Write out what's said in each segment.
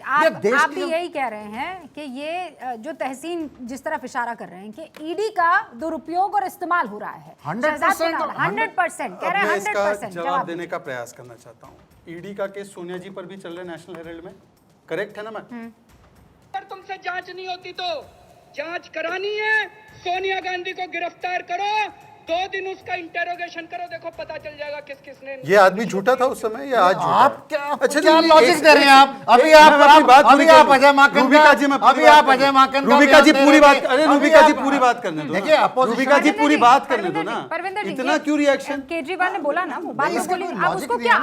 आप भी यही कह रहे हैं कि ये जो तहसीन जिस तरफ इशारा कर रहे हैं कि ईडी का दुरुपयोग और इस्तेमाल हो रहा है 100% कह रहे हैं 100%। जवाब देने का प्रयास करना चाहता हूँ। ईडी का केस सोनिया जी पर भी चल रहा है नेशनल हेराल्ड में, करेक्ट है ना मैम? अगर तुमसे जांच नहीं होती तो जांच करानी है, सोनिया गांधी को गिरफ्तार करो, 2 दिन उसका इंटेरोगेशन करो, देखो पता चल जाएगा किस किसने। ये आदमी झूठा था उस समय या आज झूठा? आप क्या अच्छा क्या लॉजिक दे रहे हैं आप? अभी आप अजय माकन रूबिका जी रूबिका जी पूरी बात, अरे रूबिका जी पूरी बात करने दो। देखिए रूबिका जी पूरी बात करने दो ना, इतना क्यों रिएक्शन? केजरीवाल ने बोला ना वो बात बोली, आप आप उसको क्या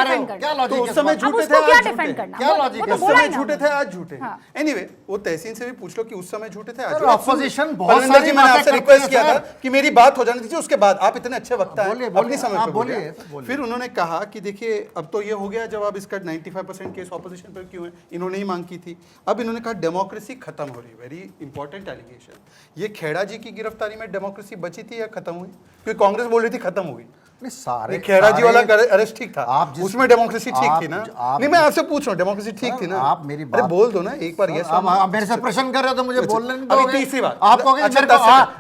डिफेंड करना? क्या लॉजिक? उस समय झूठे थे, क्या आज डिफेंड झूठे? करना? क्या लॉजिक है? उस समय झूठे थे, आज झूठे। एनीवे, वो तहसीन से भी पूछ लो कि उस समय झूठे थे, आज। ऑपोजिशन बहुत परविंदर जी, सारी मैंने आपसे बातें रिक्वेस्ट करती किया है था कि मेरी बात हो जाने दीजिए, उसके बाद आप इतने अच्छे वक्ता हैं, बोलिए, अपनी समय आप पे बोलिए, बोलिए। फिर उन्होंने कहा कि देखिए अब तो ये हो गया, जब आप इसका 95% केस ऑपोजिशन पर क्यों है, इन्होंने ही मांग की थी। अब इन्होंने कहा डेमोक्रेसी खत्म हो रही है, वेरी इंपॉर्टेंट एलिगेशन। ये खेड़ा जी की गिरफ्तारी में डेमोक्रेसी बची थी या खत्म हुई? क्योंकि कांग्रेस बोल रही थी खत्म हो गई। सारे खेड़ा जी वाला अरेस्ट ठीक था, आप उसमें डेमोक्रेसी ठीक थी ना? नहीं, मैं आपसे पूछ रहा हूँ, डेमोक्रेसी ठीक थी ना? आप मेरी बात बोल दो ना एक बार। यस, आप मेरे से प्रश्न कर रहे हो तो मुझे बोलने नहीं दोगे? तीसरी बात आप कहोगे अच्छा,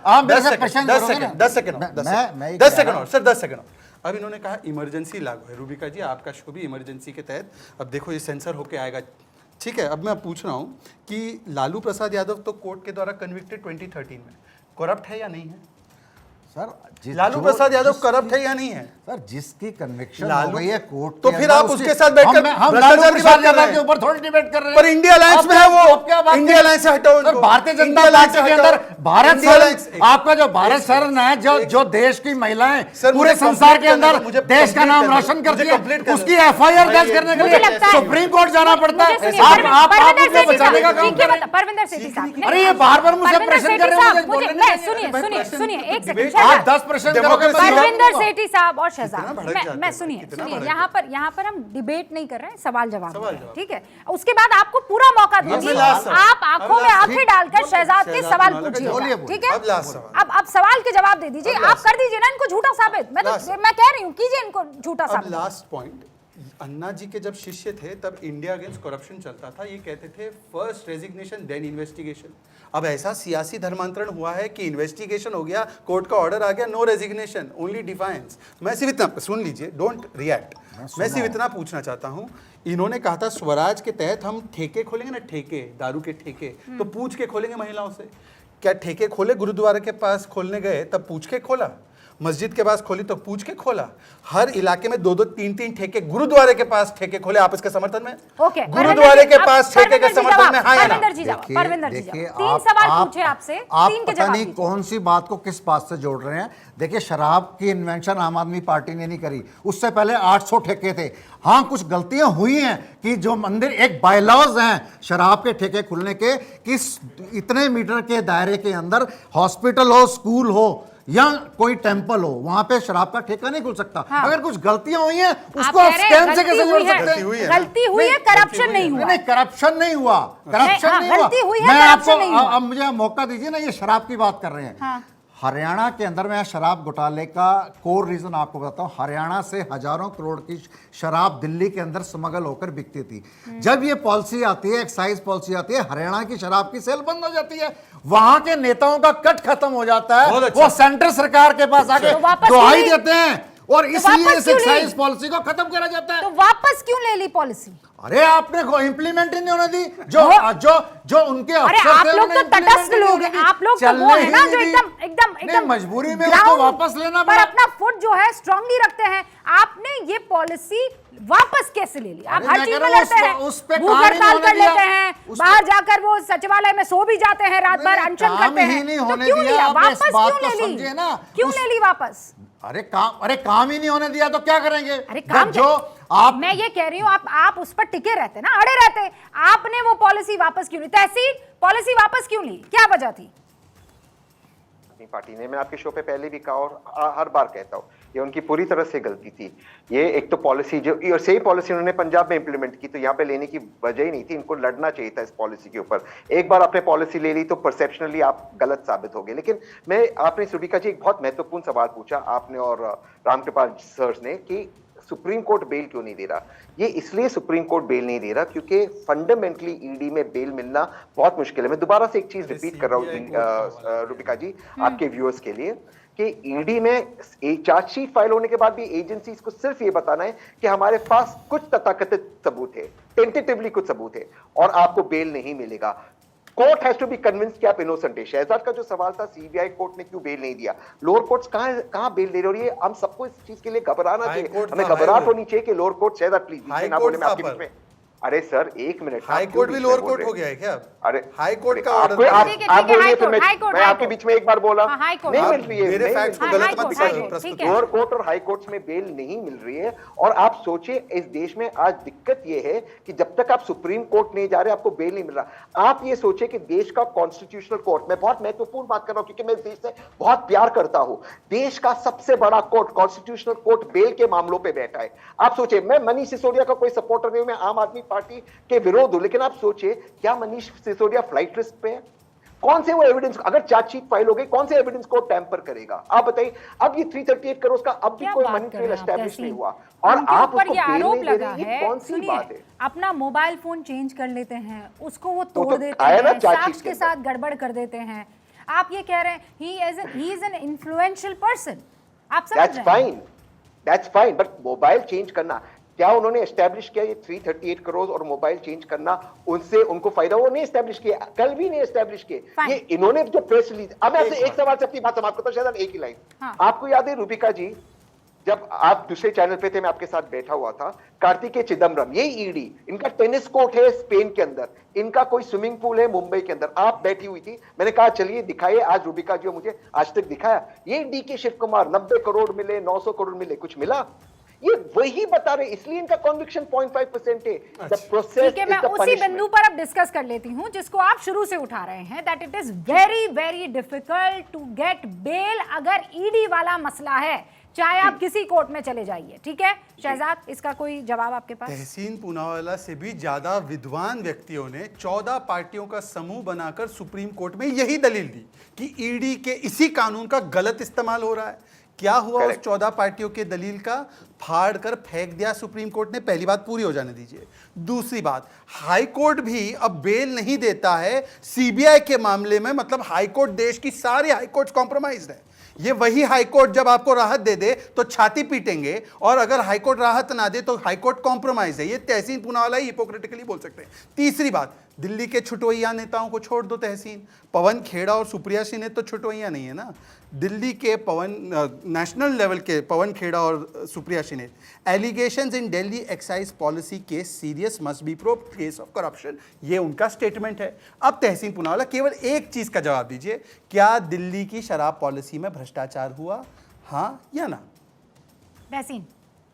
आप मेरे से प्रश्न 10 करोगे ना? सेकंड 10 सेकंड मैं 10 सेकंड और सर 10 सेकंड। अब इन्होंने कहा इमरजेंसी लागू है। रूबिका जी, आपका शो भी इमरजेंसी के तहत, अब देखो ये सेंसर होके आएगा, ठीक है? अब मैं पूछ रहा हूँ कि लालू प्रसाद यादव तो कोर्ट के द्वारा कन्विक्टेड 2013 में, करप्ट है या नहीं है? सर लालू प्रसाद यादव करप्ट है या नहीं है? सर जिसकी कन्विक्शन हो गई है कोर्ट, तो फिर आप उसके साथ बैठकर हम लालू प्रसाद यादव के ऊपर थोड़ी डिबेट कर रहे हैं। पर इंडिया अलायंस में है वो, इंडिया अलायंस से हटाओ इनको। भारतीय जनता पार्टी के अंदर भारत शरण, आपका जो भारत शरण है, जो देश की महिलाएं पूरे संसार के अंदर देश का नाम रोशन करती है, उसकी FIR दर्ज करने के लिए सुप्रीम कोर्ट जाना पड़ता है। आप मुझे बचाने का काम कर रहे हैं। परविंदर सेठी साहब, अरे ये बार-बार मुझे प्रश्न कर रहे हैं, मुझे बोलने सुनिए एक सेकंड। आप 10 प्रश्न करोगे। परविंदर सेठी साहब और शहजाद, मैं सुनिए, यहाँ पर हम डिबेट नहीं कर रहे हैं, सवाल जवाब, ठीक है? उसके बाद आपको पूरा मौका दूंगी, आप आंखों में आंखें डालकर शहजाद के सवाल पूछिए, ठीक है? अब सवाल के जवाब दे दीजिए, आप कर दीजिए ना इनको झूठा साबित। मैं कह रही हूँ, कीजिए इनको झूठा साबित। लास्ट पॉइंट, अन्ना जी के जब शिष्य थे तब इंडिया अगेंस्ट करप्शन चलता था, ये कहते थे फर्स्ट रेजिग्नेशन देन इन्वेस्टिगेशन। अब ऐसा सियासी धर्मांतरण हुआ है कि इन्वेस्टिगेशन हो गया, कोर्ट का ऑर्डर आ गया, नो रेजिग्नेशन, ओनली डिफायंस। मैं सिर्फ इतना, सुन लीजिए, डोंट रिएक्ट, मैं सिर्फ इतना पूछना चाहता हूं, इन्होंने कहा था स्वराज के तहत हम ठेके खोलेंगे ना, ठेके, दारू के ठेके, तो पूछ के खोलेंगे महिलाओं से। क्या ठेके खोले? गुरुद्वारे के पास खोलने गए तब पूछ के खोला, मस्जिद के पास खोली तो पूछ के खोला, हर इलाके में 2-2 3-3 ठेके, गुरुद्वारे के पास ठेके खोले। आप इसके समर्थन में? ओके, गुरुद्वारे के पास ठेके के समर्थन में? हाँ या ना? देखिए, तीन सवाल पूछे आपसे, आप तीन के पता जवाब नहीं कौन सी बात को किस बात से जोड़ रहे हैं। देखिए, शराब की इन्वेंशन आम आदमी पार्टी ने नहीं करी, उससे पहले 800 ठेके थे। हाँ, कुछ गलतियां हुई हैं कि जो मंदिर, एक बायलॉज हैं शराब के ठेके खुलने के, कि इतने मीटर के दायरे के अंदर हॉस्पिटल हो, स्कूल हो या कोई टेंपल हो, वहां पे शराब का ठेका नहीं खुल सकता। हाँ। अगर कुछ गलतियां हुई हैं उसको आप स्कैम से कैसे जोड़ सकते हैं? गलती हुई है, करप्शन नहीं हुआ। नहीं, करप्शन नहीं हुआ, करप्शन नहीं हुआ। मैं आपको, अब मुझे मौका दीजिए ना, ये शराब की बात कर रहे हैं। हरियाणा के अंदर, मैं शराब घोटाले का कोर रीजन आपको बताता हूं, हरियाणा से हजारों करोड़ की शराब दिल्ली के अंदर स्मगल होकर बिकती थी। जब ये पॉलिसी आती है, एक्साइज पॉलिसी आती है, हरियाणा की शराब की सेल बंद हो जाती है, वहां के नेताओं का कट खत्म हो जाता है। वो सेंट्रल सरकार के पास आके दुहाई देते हैं और इसलिए इस एक्साइज पॉलिसी को खत्म करा जाता है। तो वापस क्यों ले ली पॉलिसी? अरे आपने इंप्लीमेंट ही नहीं होने दी, जो उनके अरे आप लोग तो तटस्थ लोग हैं, आप लोग तो वो है ना जो एकदम मजबूरी में उसको वापस लेना पर अपना फुट जो है स्ट्रांगली रखते हैं। आपने ये पॉलिसी वापस कैसे ले ली? आप हर चीज में लड़ते हैं, भूख हड़ताल कर लेते हैं, बाहर जाकर वो सचिवालय में सो भी जाते हैं, रात भर अनशन करते हैं, तो क्यों लिया वापस? क्यों ले ली? क्यों ले ली वापस? अरे काम ही नहीं होने दिया तो क्या करेंगे? अरे काम जो आप, मैं ये कह रही हूँ, आप उस पर टिके रहते ना, अड़े रहते। आपने वो पॉलिसी वापस क्यों ली? तहसील पॉलिसी वापस क्यों ली? क्या वजह थी? अपनी पार्टी ने, मैं आपके शो पे पहले भी कहा और हर बार कहता हूँ, ये उनकी पूरी तरह से गलती थी। ये एक तो पॉलिसी जो, और सही पॉलिसी उन्होंने पंजाब में इंप्लीमेंट की, तो यहाँ पे लेने की वजह ही नहीं थी। इनको लड़ना चाहिए था इस पॉलिसी के ऊपर। एक बार आपने पॉलिसी ले ली तो परसेप्शनली आप गलत साबित हो गए। लेकिन आपने सुबिका जी एक बहुत महत्वपूर्ण सवाल पूछा आपने और रामकृपाल सर ने, कि सुप्रीम कोर्ट बेल क्यों नहीं दे रहा? ये इसलिए सुप्रीम कोर्ट बेल नहीं दे रहा क्योंकि फंडामेंटली ईडी में बेल मिलना बहुत मुश्किल है। मैं दोबारा से एक चीज रिपीट कर रहा हूँ रूपिका जी, आपके व्यूअर्स के लिए, कि ईडी में चार्जशीट फाइल होने के बाद भी एजेंसीज को सिर्फ ये बताना है कि हमारे पास कुछ तथाकथित सबूत है, टेंटेटिवली कुछ सबूत है, और आपको बेल नहीं मिलेगा। Court has to be convinced कि आप इनोसेंट है। शहजाद का जो सवाल था सीबीआई कोर्ट ने क्यों बेल नहीं दिया, लोअर कोर्ट्स कहां बेल दे रही, और ये हम सबको इस चीज के लिए घबराना चाहिए, हमें घबराहट होनी चाहिए कि लोअर कोर्ट, शहजाद प्लीज ना बोले मैं आपके बीच में। अरे सर एक मिनट, हाई कोर्ट भी लोअर कोर्ट हो गया है क्या? अरे हाई कोर्ट का आप ऑर्डर, आप बोलिए फिर मैं आपके बीच में एक बार बोला, नहीं मिल रही है, मेरे फैक्ट्स को गलत मत प्रस्तुत। लोअर कोर्ट और हाई कोर्ट्स में बेल नहीं मिल रही है। और आप सोचिए इस देश में आज दिक्कत ये है कि जब तक आप सुप्रीम कोर्ट नहीं जा रहे आपको बेल नहीं मिल रहा। आप ये सोचिए कि देश का कॉन्स्टिट्यूशनल कोर्ट, मैं बहुत महत्वपूर्ण बात कर रहा हूं क्योंकि मैं इस देश से बहुत प्यार करता हूं, देश का सबसे बड़ा कोर्ट कॉन्स्टिट्यूशनल कोर्ट बेल के मामलों पर बैठा है। आप सोचिए, मैं मनीष सिसोदिया का कोई सपोर्टर नहीं हूं, मैं आम आदमी पार्टी के विरोध हूं, लेकिन आप सोचिए क्या मनीष सिसोदिया फ्लाइट रिस्क पे है? कौन से वो एविडेंस, अगर चार्जशीट फाइल हो गई, कौन से एविडेंस को टैंपर करेगा? आप बताइए। अब ये 338 करोड़ का अब भी कोई मनी ट्रेल एस्टैब्लिश नहीं हुआ और आप उसको बेल नहीं दे रहे, ये कौन सी बात है? अपना मोबाइल फोन चेंज कर लेते हैं, उसको वो तोड़ देते हैं, साक्ष्य के साथ गड़बड़ कर देते हैं। आप ये कह रहे हैं he is an influential person, आप समझ रहे हैं? That's fine, but mobile change करना, क्या उन्होंने एस्टैब्लिश किया ये 338 करोड़ और मोबाइल चेंज करना उनसे उनको फायदा? वो नहीं एस्टैब्लिश किया, कल भी नहीं एस्टैब्लिश किए। ये इन्होंने जो प्रेस रिलीज, अब मैं एक सवाल से अपनी बात समाप्त करता हूं, शायद एक ही लाइन। आपको याद है रूबिका जी, जब आप दूसरे चैनल पे थे, मैं आपके साथ बैठा हुआ था, कार्तिकेय चिदम्बरम, ये ईडी, इनका टेनिस कोर्ट है स्पेन के अंदर, इनका कोई स्विमिंग पूल है मुंबई के अंदर, आप बैठी हुई थी, मैंने कहा चलिए दिखाइए। आज रूबिका जी मुझे आज तक दिखाया, ये डीके शिव कुमार 90 करोड़ मिले, 900 करोड़ मिले, कुछ मिला? ये वही बता रहे, इसलिए इनका कन्विक्शन 0.5% है। द प्रोसेस ठीक है, मैं उसी बिंदु पर अब डिस्कस कर लेती हूं जिसको आप शुरू से उठा रहे हैं, that it is very very difficult to get bail अगर ईडी वाला मसला है, चाहे आप किसी कोर्ट में चले जाइए। ठीक है शहजाद, इसका कोई जवाब आपके पास? तहसीन पूनावाला से भी ज्यादा विद्वान व्यक्तियों ने 14 पार्टियों का समूह बनाकर सुप्रीम कोर्ट में यही दलील दी कि ईडी के इसी कानून का गलत इस्तेमाल हो रहा है। क्या हुआ उस 14 पार्टियों के दलील का? फाड़ कर फेंक दिया सुप्रीम कोर्ट ने। पहली बात पूरी हो जाने दीजिए। दूसरी बात, हाई कोर्ट भी अब बेल नहीं देता है सीबीआई के मामले में, मतलब हाई कोर्ट, देश की सारी हाई कोर्ट कॉम्प्रोमाइज्ड है। ये वही हाई कोर्ट जब आपको राहत दे दे तो छाती पीटेंगे, और अगर हाई कोर्ट राहत ना दे तो हाई कोर्ट कॉम्प्रोमाइज है। ये तहसीन पूनावाला ही हिपोक्रेटिकली बोल सकते हैं। तीसरी बात, दिल्ली के छुटवैया नेताओं को छोड़ दो तहसीन, पवन खेड़ा और सुप्रिया सिंह तो छुटवैया नहीं है ना। दिल्ली के नेशनल लेवल के पवन खेड़ा और Supriya Singh, allegations in Delhi excise policy case serious, must be proved case of corruption, ये उनका स्टेटमेंट है। अब तहसीन पूनावाला केवल एक चीज का जवाब दीजिए, क्या दिल्ली की शराब पॉलिसी में भ्रष्टाचार हुआ, हाँ या ना? तहसीन,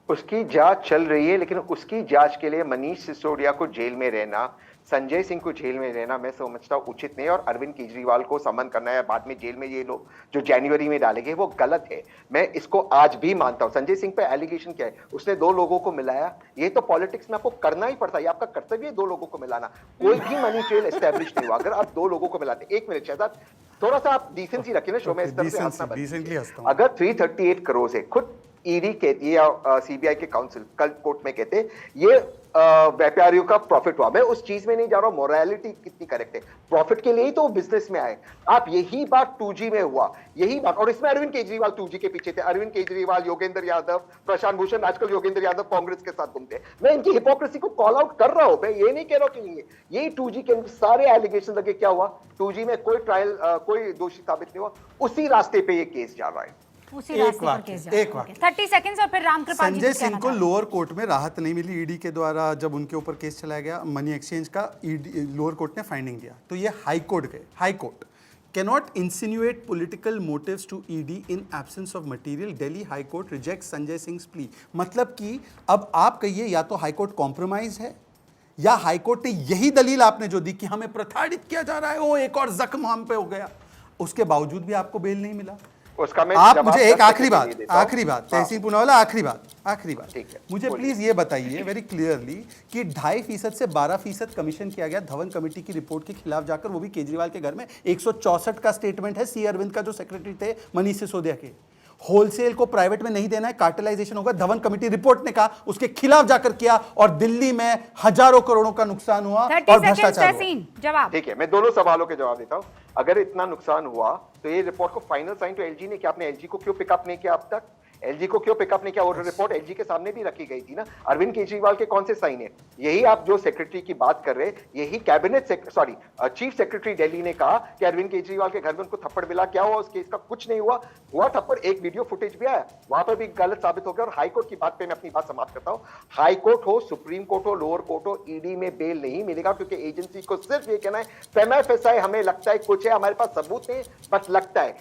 उसकी जांच चल रही है, लेकिन उसकी जांच के लिए मनीष सिसोदिया को जेल में रहना, संजय सिंह को जेल में रहना मैं समझता हूं उचित नहीं, और अरविंद केजरीवाल को समन करना है बाद में जेल में ये लोग जो जनवरी में डालेंगे वो गलत है। मैं इसको आज भी मानता हूं। संजय सिंह पे एलिगेशन क्या है, उसने 2 लोगों को मिलाया, ये तो पॉलिटिक्स में आपको करना ही पड़ता है, ये आपका कर्तव्य है 2 लोगों को मिलाना। कोई भी मनी ट्रेल एस्टैब्लिश नहीं हुआ अगर आप 2 लोगों को मिलाते। एक मिनट शहजाद, थोड़ा सा आप डिसेंसी रखिए ना शो में, इस तरह से हंसना बंद। अगर 338 करोड़ है, खुद ईडी कहती है या सीबीआई के काउंसिल कल कोर्ट में कहते ये व्यापारियों का प्रॉफिट हुआ, मैं उस चीज में नहीं जा रहा हूं, मोरालिटी कितनी करेक्ट है, प्रॉफिट के लिए ही तो बिजनेस में आए आप। यही बात 2G में हुआ, यही बात, और इसमें अरविंद केजरीवाल 2G के पीछे थे। अरविंद केजरीवाल, योगेंद्र यादव, प्रशांत भूषण, आजकल योगेंद्र यादव कांग्रेस के साथ घूमते हैं। मैं इनकी हिपोक्रेसी को कॉल आउट कर रहा हूं, मैं ये नहीं कह रहा हूं कि नहीं है। यही 2G के सारे एलिगेशन लगे, क्या हुआ 2G में कोई ट्रायल, कोई दोषी साबित नहीं हुआ, उसी रास्ते पे ये केस जा रहा है। एक वाक्य 30 सेकंड्स और फिर रामकृपाल जी। संजय सिंह को लोअर कोर्ट में राहत नहीं मिली ईडी के द्वारा, जब उनके ऊपर केस चलाया गया मनी एक्सचेंज का, लोअर कोर्ट ने फाइंडिंग दिया, तो ये हाई कोर्ट गए। High court cannot insinuate political motives to ED in absence of material. Delhi High Court rejects Sanjay Singh's plea. मतलब कि अब आप कहिए या तो हाई कोर्ट कॉम्प्रोमाइज है, या हाई कोर्ट ने यही दलील आपने जो दी कि हमें प्रताड़ित किया जा रहा है, वो एक और जख्म हम पे हो गया, उसके बावजूद भी आपको बेल नहीं मिला। उसका मैं आप मुझे एक आखिरी बात तहसीन पूनावाला, आखिरी बात मुझे प्लीज ये बताइए वेरी क्लियरली कि 2.5% से 12% कमीशन किया गया धवन कमेटी की रिपोर्ट के खिलाफ जाकर, वो भी केजरीवाल के घर में। 164 का स्टेटमेंट है सी अरविंद का, जो सेक्रेटरी थे मनीष सिसोदिया के। होलसेल को प्राइवेट में नहीं देना है, कार्टेलाइजेशन होगा। धवन कमेटी रिपोर्ट ने कहा, उसके खिलाफ जाकर किया और दिल्ली में हजारों करोड़ों का नुकसान हुआ और भ्रष्टाचार हुआ। जवाब ठीक है, मैं दोनों सवालों के जवाब देता हूं। अगर इतना नुकसान हुआ तो ये रिपोर्ट को फाइनल साइन तो एलजी ने किया, आपने एलजी को क्यों पिकअप नहीं किया अब तक? एलजी को क्यों पिकअप नहीं किया? और रिपोर्ट एलजी के सामने भी रखी गई थी ना। अरविंद केजरीवाल के कौन से साइन है? यही आप जो सेक्रेटरी की बात कर रहे हैं, यही कैबिनेट चीफ सेक्रेटरी दिल्ली ने कहा कि अरविंद केजरीवाल के घर में उनको थप्पड़ मिला। क्या हुआ उस केस का? कुछ नहीं हुआ थप्पड़। एक वीडियो फुटेज भी आया, वहां पर भी गलत साबित हो गया। और हाईकोर्ट की बात पे मैं अपनी बात समाप्त करता हूं। हाईकोर्ट हो, सुप्रीम कोर्ट हो, लोअर कोर्ट हो, ईडी में बेल नहीं मिलेगा, क्योंकि एजेंसी को सिर्फ ये कहना है फेमा फेसाई, हमें लगता है कुछ है, हमारे पास सबूत नहीं, बस लगता है।